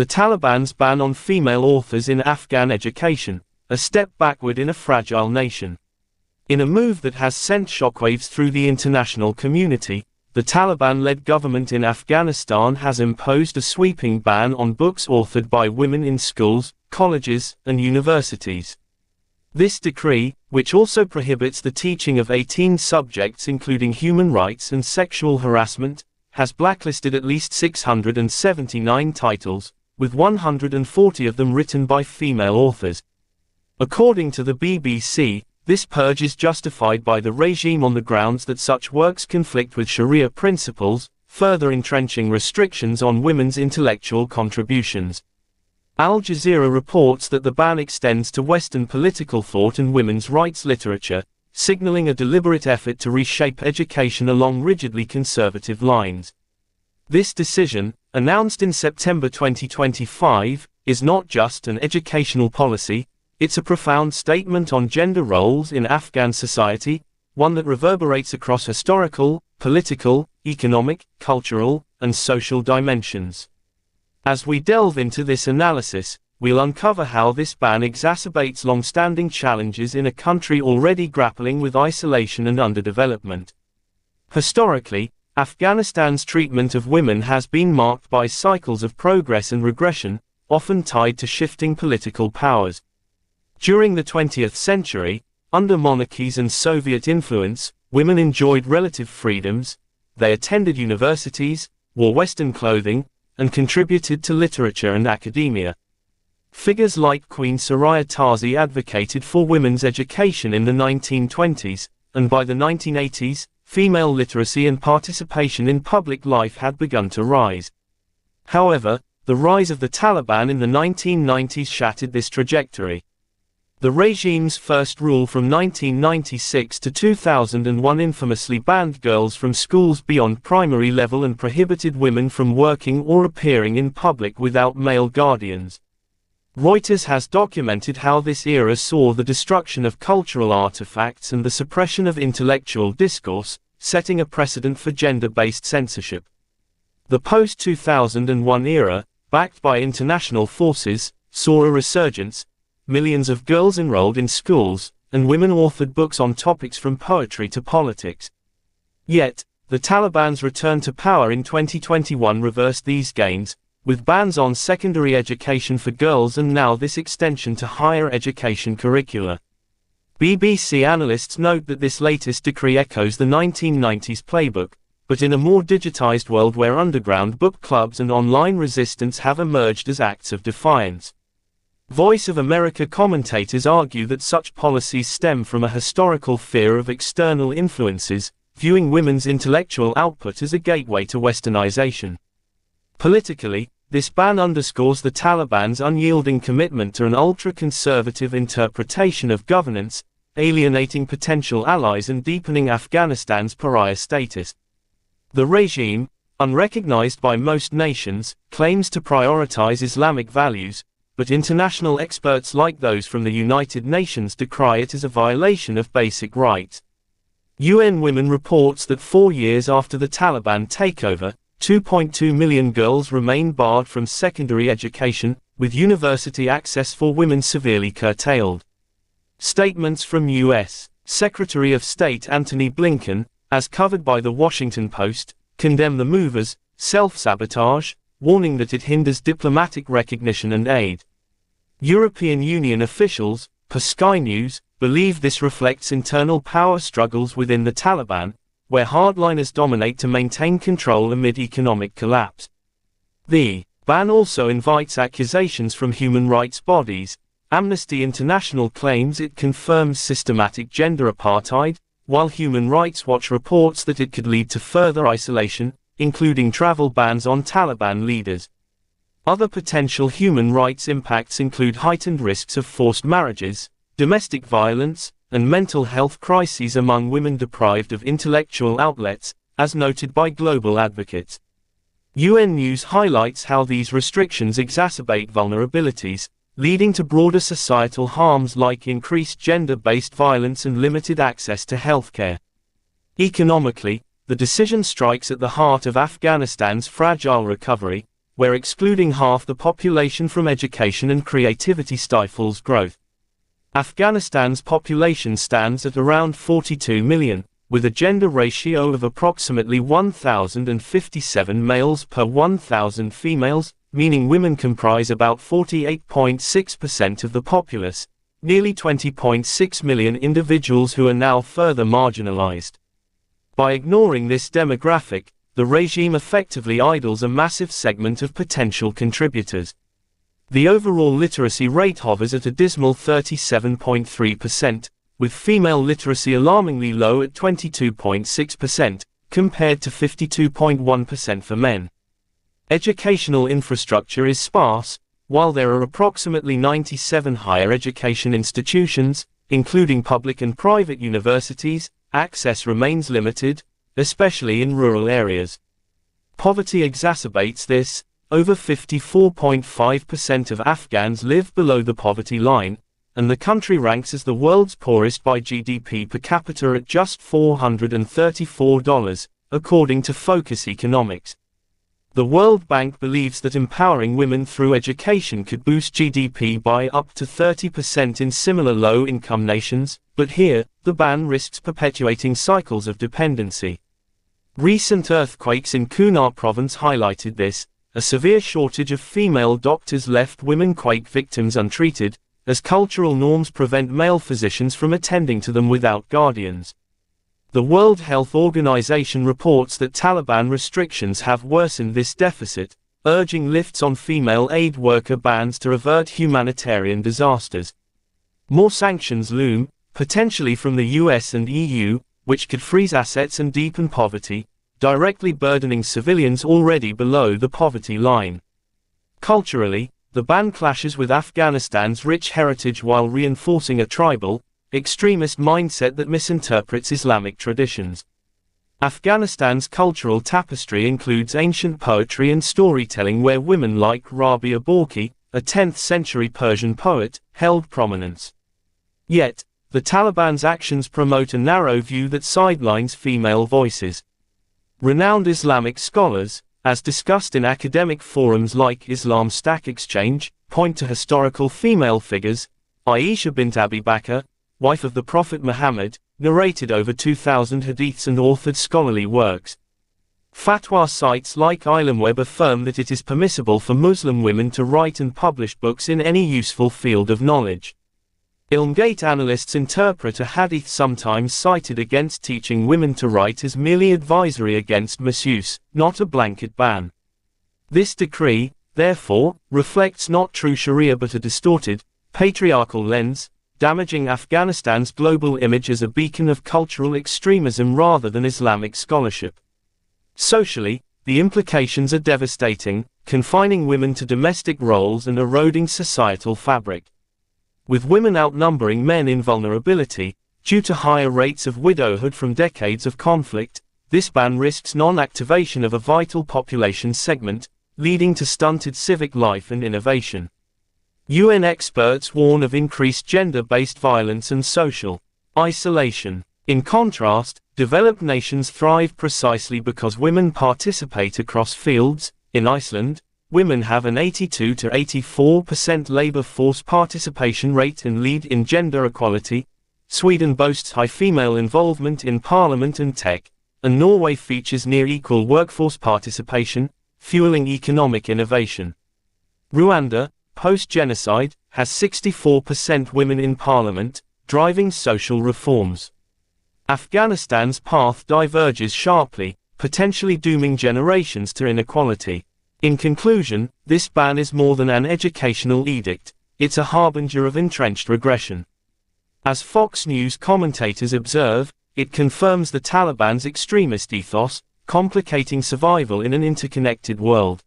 The Taliban's ban on female authors in Afghan education, a step backward in a fragile nation. In a move that has sent shockwaves through the international community, the Taliban-led government in Afghanistan has imposed a sweeping ban on books authored by women in schools, colleges, and universities. This decree, which also prohibits the teaching of 18 subjects including human rights and sexual harassment, has blacklisted at least 679 titles, with 140 of them written by female authors. According to the BBC, this purge is justified by the regime on the grounds that such works conflict with Sharia principles, further entrenching restrictions on women's intellectual contributions. Al Jazeera reports that the ban extends to Western political thought and women's rights literature, signaling a deliberate effort to reshape education along rigidly conservative lines. This decision, announced in September 2025, is not just an educational policy, it's a profound statement on gender roles in Afghan society, one that reverberates across historical, political, economic, cultural, and social dimensions. As we delve into this analysis, we'll uncover how this ban exacerbates long-standing challenges in a country already grappling with isolation and underdevelopment. Historically, Afghanistan's treatment of women has been marked by cycles of progress and regression, often tied to shifting political powers. During the 20th century, under monarchies and Soviet influence, women enjoyed relative freedoms, they attended universities, wore Western clothing, and contributed to literature and academia. Figures like Queen Soraya Tarzi advocated for women's education in the 1920s, and by the 1980s, female literacy and participation in public life had begun to rise. However, the rise of the Taliban in the 1990s shattered this trajectory. The regime's first rule from 1996 to 2001 infamously banned girls from schools beyond primary level and prohibited women from working or appearing in public without male guardians. Reuters has documented how this era saw the destruction of cultural artifacts and the suppression of intellectual discourse, setting a precedent for gender-based censorship. The post-2001 era, backed by international forces, saw a resurgence. Millions of girls enrolled in schools, and women authored books on topics from poetry to politics. Yet, the Taliban's return to power in 2021 reversed these gains, with bans on secondary education for girls and now this extension to higher education curricula. BBC analysts note that this latest decree echoes the 1990s playbook, but in a more digitized world where underground book clubs and online resistance have emerged as acts of defiance. Voice of America commentators argue that such policies stem from a historical fear of external influences, viewing women's intellectual output as a gateway to westernization. Politically, this ban underscores the Taliban's unyielding commitment to an ultra-conservative interpretation of governance, alienating potential allies and deepening Afghanistan's pariah status. The regime, unrecognized by most nations, claims to prioritize Islamic values, but international experts like those from the United Nations decry it as a violation of basic rights. UN Women reports that 4 years after the Taliban takeover, 2.2 million girls remain barred from secondary education, with university access for women severely curtailed. Statements from U.S. Secretary of State Antony Blinken, as covered by The Washington Post, condemn the move as self-sabotage, warning that it hinders diplomatic recognition and aid. European Union officials, per Sky News, believe this reflects internal power struggles within the Taliban, where hardliners dominate to maintain control amid economic collapse. The ban also invites accusations from human rights bodies. Amnesty International claims it confirms systematic gender apartheid, while Human Rights Watch reports that it could lead to further isolation, including travel bans on Taliban leaders. Other potential human rights impacts include heightened risks of forced marriages, domestic violence, and mental health crises among women deprived of intellectual outlets, as noted by global advocates. UN News highlights how these restrictions exacerbate vulnerabilities, leading to broader societal harms like increased gender-based violence and limited access to healthcare. Economically, the decision strikes at the heart of Afghanistan's fragile recovery, where excluding half the population from education and creativity stifles growth. Afghanistan's population stands at around 42 million, with a gender ratio of approximately 1,057 males per 1,000 females, meaning women comprise about 48.6% of the populace, nearly 20.6 million individuals who are now further marginalized. By ignoring this demographic, the regime effectively idles a massive segment of potential contributors. The overall literacy rate hovers at a dismal 37.3%, with female literacy alarmingly low at 22.6%, compared to 52.1% for men. Educational infrastructure is sparse. While there are approximately 97 higher education institutions, including public and private universities, access remains limited, especially in rural areas. Poverty exacerbates this. Over 54.5% of Afghans live below the poverty line, and the country ranks as the world's poorest by GDP per capita at just $434, according to Focus Economics. The World Bank believes that empowering women through education could boost GDP by up to 30% in similar low-income nations, but here, the ban risks perpetuating cycles of dependency. Recent earthquakes in Kunar province highlighted this. A severe shortage of female doctors left women quake victims untreated, as cultural norms prevent male physicians from attending to them without guardians. The World Health Organization reports that Taliban restrictions have worsened this deficit, urging lifts on female aid worker bans to avert humanitarian disasters. More sanctions loom, potentially from the US and EU, which could freeze assets and deepen poverty, directly burdening civilians already below the poverty line. Culturally, the ban clashes with Afghanistan's rich heritage while reinforcing a tribal, extremist mindset that misinterprets Islamic traditions. Afghanistan's cultural tapestry includes ancient poetry and storytelling where women like Rabia Borki, a 10th-century Persian poet, held prominence. Yet, the Taliban's actions promote a narrow view that sidelines female voices. Renowned Islamic scholars, as discussed in academic forums like Islam Stack Exchange, point to historical female figures. Aisha bint Abi Bakr, wife of the Prophet Muhammad, narrated over 2,000 hadiths and authored scholarly works. Fatwa sites like Ilimweb affirm that it is permissible for Muslim women to write and publish books in any useful field of knowledge. Ilmgate analysts interpret a hadith sometimes cited against teaching women to write as merely advisory against misuse, not a blanket ban. This decree, therefore, reflects not true Sharia but a distorted, patriarchal lens, damaging Afghanistan's global image as a beacon of cultural extremism rather than Islamic scholarship. Socially, the implications are devastating, confining women to domestic roles and eroding societal fabric. With women outnumbering men in vulnerability, due to higher rates of widowhood from decades of conflict, this ban risks non-activation of a vital population segment, leading to stunted civic life and innovation. UN experts warn of increased gender-based violence and social isolation. In contrast, developed nations thrive precisely because women participate across fields. In Iceland, women have an 82 to 84% labor force participation rate and lead in gender equality. Sweden boasts high female involvement in parliament and tech, and Norway features near equal workforce participation, fueling economic innovation. Rwanda, post-genocide, has 64% women in parliament, driving social reforms. Afghanistan's path diverges sharply, potentially dooming generations to inequality. In conclusion, this ban is more than an educational edict, it's a harbinger of entrenched regression. As Fox News commentators observe, it confirms the Taliban's extremist ethos, complicating survival in an interconnected world.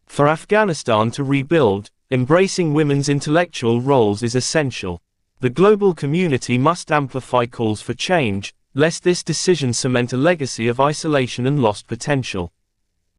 For Afghanistan to rebuild, embracing women's intellectual roles is essential. The global community must amplify calls for change, lest this decision cement a legacy of isolation and lost potential.